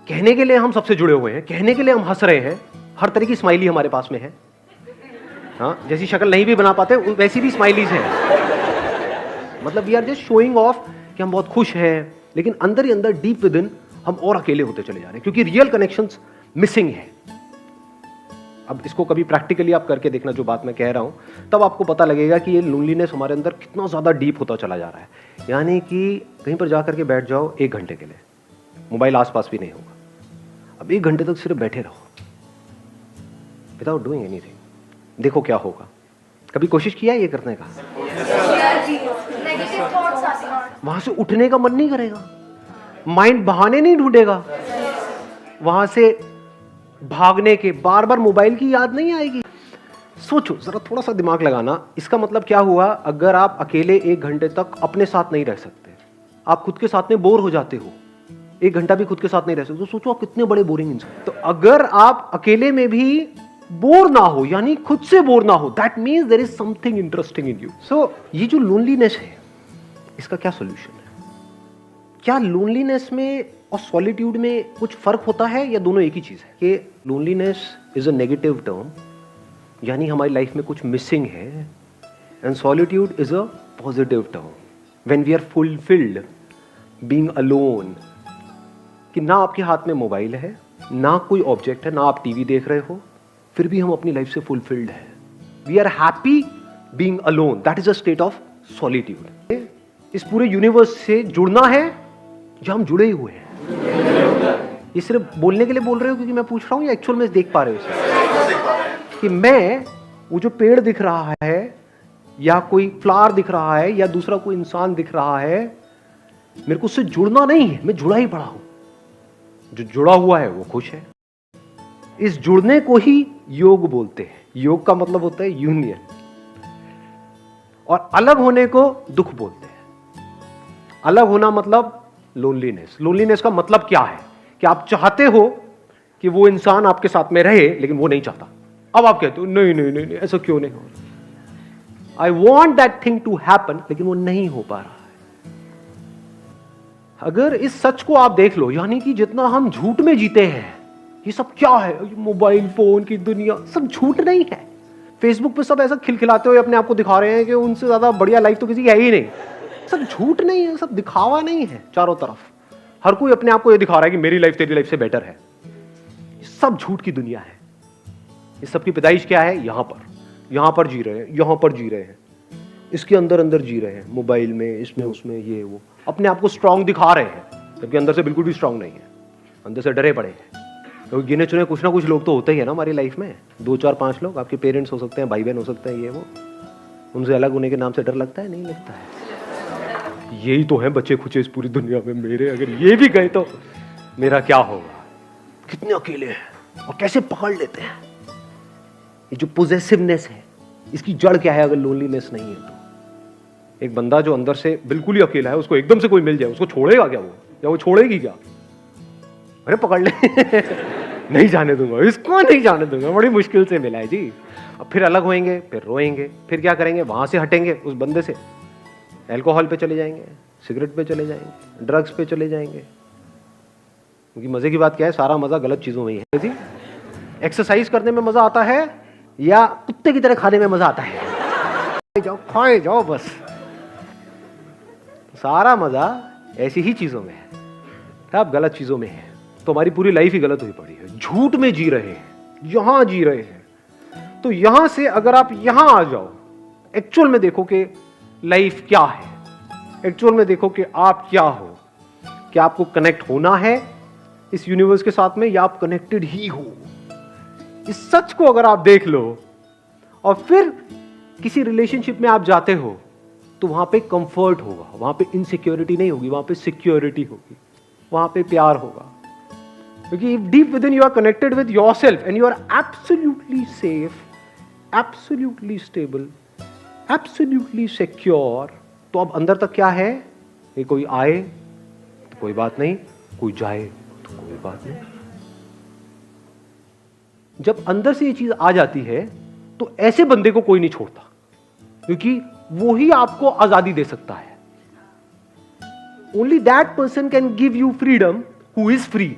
कहने के लिए हम सबसे जुड़े हुए हैं, कहने के लिए हम हंस रहे हैं, हर तरह की स्माइली हमारे पास में है। हाँ, जैसी शक्ल नहीं भी बना पाते वैसी भी स्माइलीज हैं। मतलब we are just showing off कि हम बहुत खुश हैं, लेकिन अंदर ही अंदर डीप विद इन हम और अकेले होते चले जा रहे हैं, क्योंकि रियल कनेक्शंस मिसिंग है। अब इसको कभी प्रैक्टिकली आप करके देखना, जो बात मैं कह रहा हूं, तब आपको पता लगेगा कि ये लोनलीनेस हमारे अंदर कितना ज्यादा डीप होता चला जा रहा है। यानी कि कहीं पर जाकर के बैठ जाओ 1 घंटे के लिए, मोबाइल आसपास भी नहीं होगा, अब 1 घंटे तक सिर्फ बैठे रहो विदाउट डूइंग एनीथिंग, देखो क्या होगा। कभी कोशिश किया है ये करने का? वहां से उठने का मन नहीं करेगा, माइंड बहाने नहीं ढूंढेगा, वहां से भागने के, बार बार मोबाइल की याद नहीं आएगी। सोचो जरा, थोड़ा सा दिमाग लगाना। इसका मतलब क्या हुआ? अगर आप अकेले 1 घंटे तक अपने साथ नहीं रह सकते, आप खुद के साथ में बोर हो जाते हो, 1 घंटा भी खुद के साथ नहीं रह सकते, तो सोचो आप कितने बड़े बोरिंग इंसान। तो अगर आप अकेले में भी बोर ना हो, यानी खुद से बोर ना हो, that means there is something interesting in you. So ये जो लोनलीनेस है, इसका क्या सोल्यूशन है? क्या लोनलीनेस में और सॉलिट्यूड में कुछ फर्क होता है, या दोनों एक ही चीज है? कि loneliness is a negative term, यानी हमारी लाइफ में कुछ मिसिंग है, and solitude is a positive term, when we are fulfilled being alone. कि ना आपके हाथ में मोबाइल है, ना कोई ऑब्जेक्ट है, ना आप टीवी देख रहे हो, फिर भी हम अपनी लाइफ से फुलफिल्ड है। We are happy being alone, that is a state of solitude. इस पूरे यूनिवर्स से जुड़ना है, जो हम जुड़े ही हुए हैं। ये सिर्फ बोलने के लिए बोल रहे हो क्योंकि मैं पूछ रहा हूं, या एक्चुअल में देख पा रहे हो इसे? कि मैं, वो जो पेड़ दिख रहा है, या कोई फ्लावर दिख रहा है, या दूसरा कोई इंसान दिख रहा है, मेरे को उससे जुड़ना नहीं है, मैं जुड़ा ही पड़ा हूं। जो जुड़ा हुआ है वो खुश है। इस जुड़ने को ही योग बोलते हैं। योग का मतलब होता है यूनियन, और अलग होने को दुख बोलते हैं। अलग होना मतलब लोनलीनेस। लोनलीनेस का मतलब क्या है? कि आप चाहते हो कि वो इंसान आपके साथ में रहे, लेकिन वो नहीं चाहता। अब आप कहते हो नहीं नहीं नहीं, नहीं ऐसा क्यों नहीं हो रहा? I want that thing to happen, लेकिन वो नहीं हो पा रहा है। अगर इस सच को आप देख लो, यानी कि जितना हम झूठ में जीते हैं, ये सब क्या है? मोबाइल फोन की दुनिया, सब झूठ नहीं है। फेसबुक पे सब ऐसा खिलखिलाते हुए अपने आप को दिखा रहे हैं कि उनसे ज्यादा बढ़िया लाइफ तो किसी की है ही नहीं। सब झूठ नहीं है, सब दिखावा नहीं है। चारों तरफ हर कोई अपने आप को ये दिखा रहा है कि मेरी लाइफ तेरी लाइफ से बेटर है। सब झूठ की दुनिया है। इस सब की पैदाइश क्या है? यहां पर जी रहे हैं, यहां पर जी रहे हैं, इसके अंदर अंदर जी रहे हैं, मोबाइल में, इसमें उसमें, ये वो, अपने आप को स्ट्रांग दिखा रहे हैं, जबकि अंदर से बिल्कुल भी स्ट्रांग नहीं है, अंदर से डरे पड़े हैं। क्योंकि गिने चुने कुछ ना कुछ लोग तो होते ही है ना हमारी लाइफ में, 2 4 5 लोग। आपके पेरेंट्स हो सकते हैं, भाई बहन हो सकते हैं, ये वो, उनसे अलग होने के नाम से डर लगता है? नहीं लगता है। यही तो है बच्चे खुचे इस पूरी दुनिया में मेरे, अगर ये भी गए तो मेरा क्या होगा? कितने अकेले हैं और कैसे पकड़ लेते हैं। ये जो पोजेसिवनेस है, इसकी जड़ क्या है? अगर लोनलीनेस नहीं है तो एक बंदा जो अंदर से बिल्कुल ही अकेला है, उसको एकदम से कोई मिल जाए, उसको छोड़ेगा क्या वो, या वो छोड़ेगी क्या? अरे पकड़ ले नहीं जाने दूंगा इसको, नहीं जाने दूंगा, बड़ी मुश्किल से मिला है जी। अब फिर अलग होएंगे, फिर रोएंगे, फिर क्या करेंगे? वहां से हटेंगे उस बंदे से, अल्कोहल पे चले जाएंगे, सिगरेट पे चले जाएंगे, ड्रग्स पे चले जाएंगे। क्योंकि मजे की बात क्या है? सारा मजा गलत चीजों में ही है जी। एक्सरसाइज करने में मजा आता है, या कुत्ते की तरह खाने में मजा आता है? खाए जाओ बस। सारा मजा ऐसी ही चीजों में है, अब गलत चीजों में है। तो हमारी पूरी लाइफ ही गलत हुई पड़ी है। झूठ में जी रहे हैं, यहां जी रहे हैं। तो यहां से अगर आप यहां आ जाओ, एक्चुअल में देखो कि लाइफ क्या है, एक्चुअल में देखो कि आप क्या हो, कि आपको कनेक्ट होना है इस यूनिवर्स के साथ में, या आप कनेक्टेड ही हो। इस सच को अगर आप देख लो और फिर किसी रिलेशनशिप में आप जाते हो, तो वहां पे कंफर्ट होगा, वहां पे इनसिक्योरिटी नहीं होगी, वहां पे सिक्योरिटी होगी, वहां पे प्यार होगा। क्योंकि deep within you are connected with yourself and you are absolutely safe, absolutely stable, absolutely secure. तो अब अंदर तक क्या है? ये कोई आए तो कोई बात नहीं, कोई जाए तो कोई बात नहीं। जब अंदर से ये चीज आ जाती है, तो ऐसे बंदे को कोई नहीं छोड़ता, क्योंकि वो ही आपको आजादी दे सकता है। Only that person can give you freedom who is free.